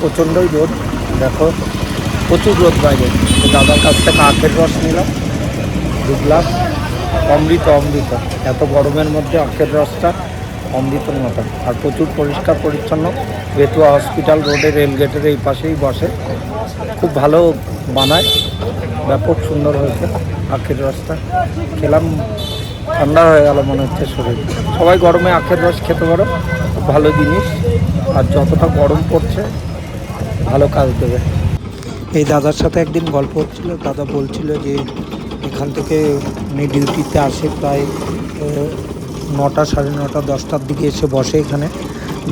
প্রচণ্ডই রোদ, দেখো প্রচুর রোদ বাইরে। দাদার কাছ থেকে আখের রস নিলাম 2 গ্লাস, অমৃত অমৃত। এত গরমের মধ্যে আখের রসটা অমৃতর মতো। আর প্রচুর পরিষ্কার পরিচ্ছন্ন। বেতুয়া হসপিটাল রোডে রেলগেটের এই পাশেই বসে, খুব ভালো বানায়, ব্যাপক সুন্দর হয়েছে। আখের রসটা খেলাম, ঠান্ডা হয়ে গেল মনে হচ্ছে শরীর। সবাই গরমে আখের রস খেতে পারো, খুব ভালো জিনিস। আর যতটা গরম পড়ছে ভালো কাজ দেবে। এই দাদার সাথে একদিন গল্প হচ্ছিল, দাদা বলছিল যে এখান থেকে উনি ডিউটিতে আসে প্রায় 9টা, 9:30, 10টার দিকে এসে বসে এখানে।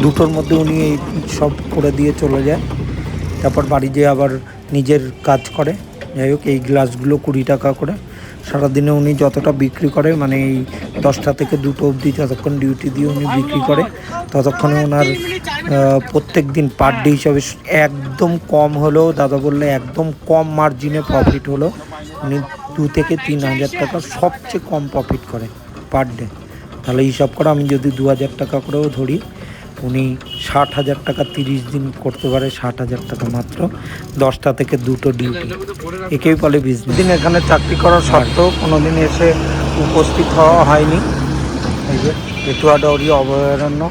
2টোর মধ্যে উনি এই সব করে দিয়ে চলে যায়, তারপর বাড়ি যেয়ে আবার নিজের কাজ করে। যাই হোক, এই গ্লাসগুলো 20 টাকা করে। সারাদিনে উনি যতটা বিক্রি করে, মানে এই 10টা থেকে 2টো অবধি যতক্ষণ ডিউটি দিয়ে উনি বিক্রি করে, ততক্ষণে ওনার প্রত্যেক দিন পার ডে হিসাবে একদম কম হলেও, দাদা বললে একদম কম মার্জিনে প্রফিট হলো উনি 2 থেকে 3 হাজার টাকা সবচেয়ে কম প্রফিট করে পার ডে। তাহলে হিসাব করে আমি যদি 2,000 টাকা করেও ধরি, উনি 60,000 টাকা 30 দিন করতে পারে। 60,000 টাকা মাত্র 10টা থেকে 2টো ডিউটি। একেই বলে বিজনেস। দিন এখানে চাকরি করার সত্ত্বেও কোনোদিন এসে উপস্থিত হওয়া হয়নি। এই যে বেতুয়া ডৌরি অভয়ারণ্য,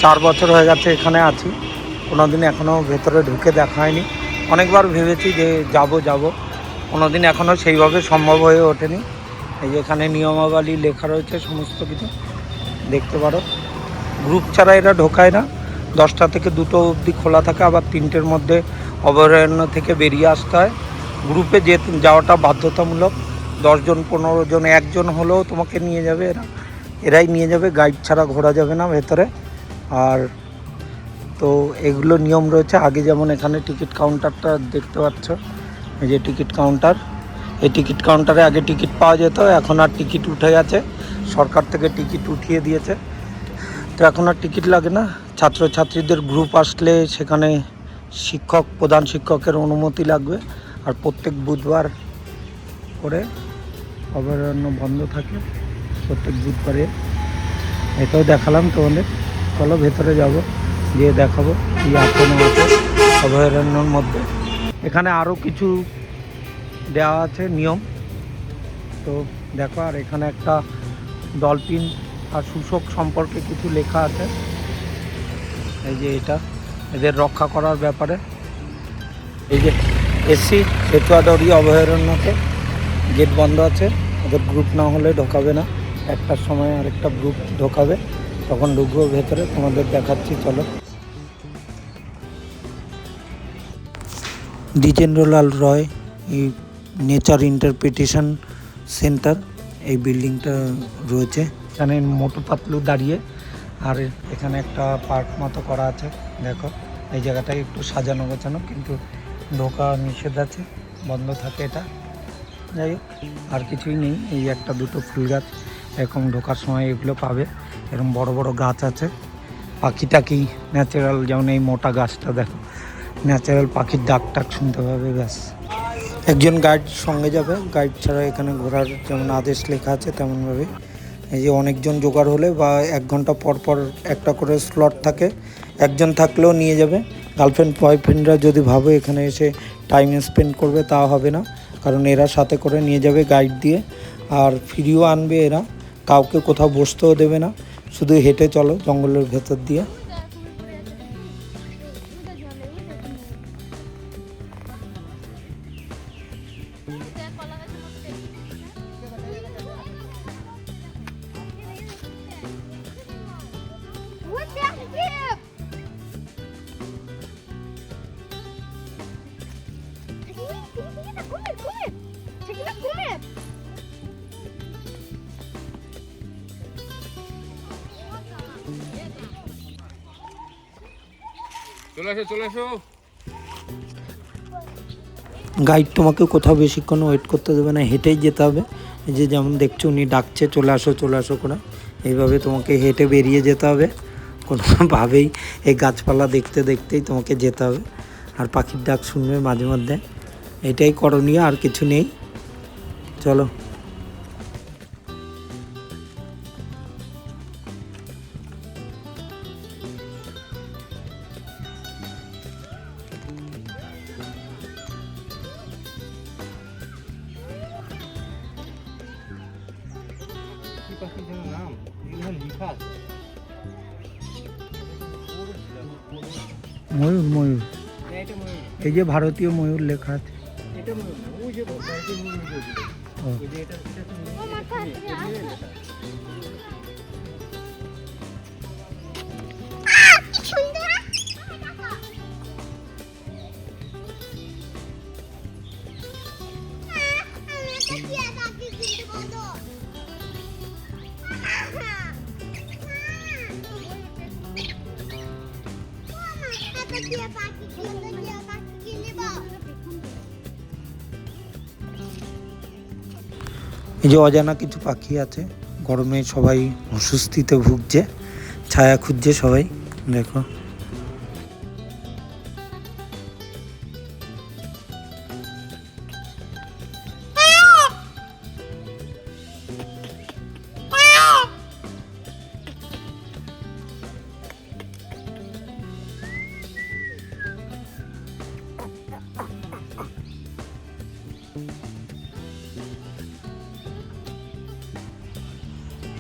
4 বছর হয়ে গেছে এখানে আছি, কোনোদিন এখনও ভেতরে ঢুকে দেখা হয়নি। অনেকবার ভেবেছি যে যাব, কোনোদিন এখনও সেইভাবে সম্ভব হয়ে ওঠেনি। এই যে এখানে নিয়মাবলী লেখা রয়েছে, সমস্ত কিছু দেখতে পারো। গ্রুপ ছাড়া এরা ঢোকায় না। 10টা থেকে 2টো অবধি খোলা থাকে, আবার 3টের মধ্যে অভয়ারণ্য থেকে বেরিয়ে আসতে হয়। গ্রুপে যাওয়াটা বাধ্যতামূলক। 10 জন 15 জন, 1 জন হলেও তোমাকে নিয়ে যাবে এরাই নিয়ে যাবে, গাইড ছাড়া ঘোরা যাবে না ভেতরে। আর তো এগুলো নিয়ম রয়েছে। আগে যেমন এখানে টিকিট কাউন্টারটা দেখতে পাচ্ছ, এই যে টিকিট কাউন্টার, এই টিকিট কাউন্টারে আগে টিকিট পাওয়া যেত, এখন আর টিকিট উঠে গেছে, সরকার থেকে টিকিট উঠিয়ে দিয়েছে। তো এখন আর টিকিট লাগে না। ছাত্রছাত্রীদের গ্রুপ আসলে সেখানে প্রধান শিক্ষকের অনুমতি লাগবে। আর প্রত্যেক বুধবার করে অভয়ারণ্য বন্ধ থাকে, প্রত্যেক বুধবারে। এটাও দেখালাম তোমাদের। চলো ভেতরে যাব, গিয়ে দেখাবো কি আছে না আছে অভয়ারণ্যর মধ্যে। এখানে আরও কিছু দেওয়া আছে নিয়ম, তো দেখো। আর এখানে একটা ডলফিন আর শুশুক সম্পর্কে কিছু লেখা আছে। এই যে এটা এদের রক্ষা করার ব্যাপারে। এই যে এসি বেতুয়া ডৌরি অভয়ারণ্যতে গেট বন্ধ আছে, ওদের গ্রুপ না হলে ঢোকাবে না। 1টার সময় আরেকটা গ্রুপ ঢোকাবে, তখন ঢুকবো ভেতরে, তোমাদের দেখাচ্ছি। চলো। দ্বিজেন্দ্রলাল রয় এই নেচার ইন্টারপ্রিটেশন সেন্টার, এই বিল্ডিংটা রয়েছে। এখানে মোটু পাতলু দাঁড়িয়ে, আর এখানে একটা পার্ক মতো করা আছে। দেখো এই জায়গাটায় একটু সাজানো গোছানো, কিন্তু ঢোকা নিষেধ আছে, বন্ধ থাকে এটা। যাই হোক, আর কিছুই নেই। এই 1-2টো ফুল গাছ, এরকম ঢোকার সময় এগুলো পাবে। এরকম বড় বড় গাছ আছে, পাখি টাকি ন্যাচারাল, যেমন এই মোটা গাছটা দেখো, ন্যাচারাল পাখির ডাক টাক শুনতে পাবে। ব্যাস, একজন গাইড সঙ্গে যাবে, গাইড ছাড়া এখানে ঘোরার যেমন আদেশ লেখা আছে তেমনভাবে। এই যে অনেকজন জোগাড় হলে বা 1 ঘন্টা পর পর একটা করে স্লট থাকে, একজন থাকলেও নিয়ে যাবে। গার্লফ্রেন্ড বয়ফ্রেন্ডরা যদি ভাবে এখানে এসে টাইম স্পেন্ড করবে, তা হবে না, কারণ এরা সাথে করে নিয়ে যাবে গাইড দিয়ে। আর ফ্রিও আনবে এরা, কাউকে কোথাও বসতেও দেবে না, শুধু হেঁটে চলো জঙ্গলের ভেতর দিয়ে। চলে এসো। গাইড তোমাকে কোথাও বেশিক্ষণ ওয়েট করতে দেবে না, হেঁটেই যেতে হবে। এই যে যেমন দেখছো উনি ডাকছে, চলে আসো করে, এইভাবে তোমাকে হেঁটে বেরিয়ে যেতে হবে। কোনোভাবেই এই গাছপালা দেখতে দেখতেই তোমাকে যেতে হবে, আর পাখির ডাক শুনবে মাঝে মধ্যে। এটাই করণীয়, আর কিছু নেই। চলো। ময়ূর ময়ূর, এই যে ভারতীয় ময়ূর লেখা আছে। ও। এই যে অজানা কিছু পাখি আছে, গরমে সবাই অস্বস্তিতে ভুগছে, ছায়া খুঁজছে সবাই। দেখো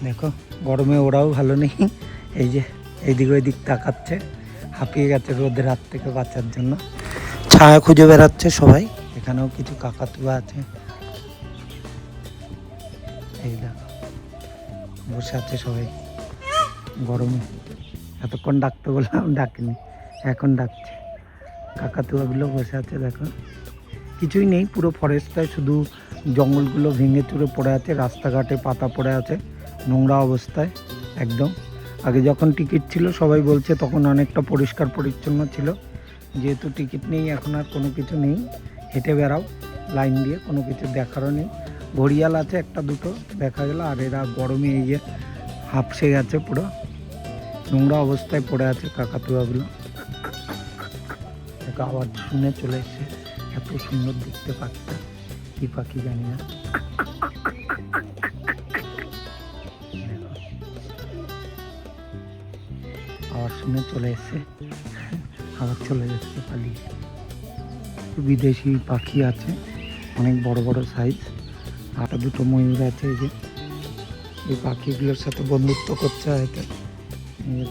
দেখো গরমে ওরাও ভালো নেই, এই যে এইদিক ওইদিক তাকাচ্ছে, হাঁপিয়ে গেছে রোদের হাত থেকে বাঁচার জন্য, ছায়া খুঁজে বেড়াচ্ছে সবাই। এখানেও কিছু কাকাতুয়া আছে, এই দেখো বসে আছে সবাই গরমে। এতক্ষণ ডাকতে বললাম ডাকেনি, এখন ডাকছে। কাকাতুয়াগুলো বসে আছে দেখো, কিছুই নেই, পুরো ফরেস্টটায় শুধু জঙ্গলগুলো ভেঙে চুরে পড়ে আছে, রাস্তাঘাটে পাতা পড়ে আছে, নোংরা অবস্থায় একদম। আগে যখন টিকিট ছিল সবাই বলছে তখন অনেকটা পরিষ্কার পরিচ্ছন্ন ছিল, যেহেতু টিকিট নেই এখন আর কোনো কিছু নেই, হেঁটে বেড়াও লাইন দিয়ে, কোনো কিছু দেখারও নেই। ঘড়িয়াল আছে একটা দুটো দেখা গেল, আর এরা গরমে এই যে হাঁপসে গেছে, পুরো নোংরা অবস্থায় পড়ে আছে কাকাতুয়াগুলো। আওয়াজ শুনে চলে এসছে, এত সুন্দর দেখতে পাখিটা, কি পাখি জানি না। আওয়াজ শুনে চলে এসছে, আবার চলে যাচ্ছে পালিয়ে। বিদেশি পাখি আছে অনেক বড় বড় সাইজ, আর দুটো ময়ূর আছে, এই যে এই পাখিগুলোর সাথে বন্ধুত্ব করছে হয়তো।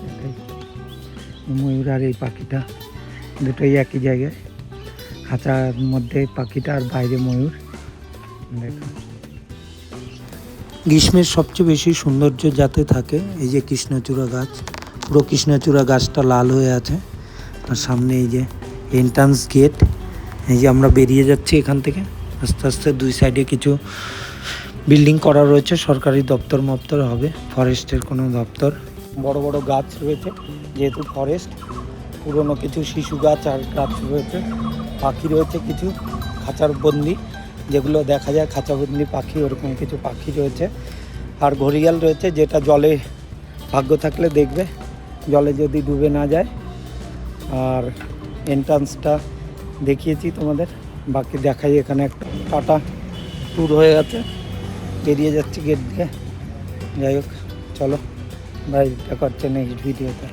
দেখাই ময়ূর আর এই পাখিটা দুটোই একই জায়গায়, খাঁচার মধ্যে পাখিটা আর বাইরে ময়ূর। দেখো গ্রীষ্মের সবচেয়ে বেশি সৌন্দর্য যাতে থাকে, এই যে কৃষ্ণচূড়া গাছ, পুরো কৃষ্ণচূড়া গাছটা লাল হয়ে আছে। আর সামনে এই যে এন্ট্রান্স গেট, এই যে আমরা বেরিয়ে যাচ্ছি এখান থেকে আস্তে আস্তে। দুই সাইডে কিছু বিল্ডিং করা রয়েছে, সরকারি দপ্তর মপ্তর হবে, ফরেস্টের কোনো দপ্তর। বড় বড় গাছ রয়েছে, যেহেতু ফরেস্ট, পুরনো কিছু শিশু গাছ আর গাছ রয়েছে। পাখি রয়েছে কিছু খাঁচার বন্দি, যেগুলো দেখা যায় খাঁচাবন্দি পাখি, ওরকম কিছু পাখি রয়েছে। আর ঘড়িয়াল রয়েছে, যেটা জলে ভাগ্য থাকলে দেখবে, জলে যদি ডুবে না যায়। আর এন্ট্রান্সটা দেখিয়েছি তোমাদের, বাকি দেখাই। এখানে একটা টাটা ট্যুর হয়ে গেছে, বেরিয়ে যাচ্ছি গেট দিয়ে। যাই হোক চলো, ভাই দেখা হচ্ছে নেক্সট ভিডিওতে।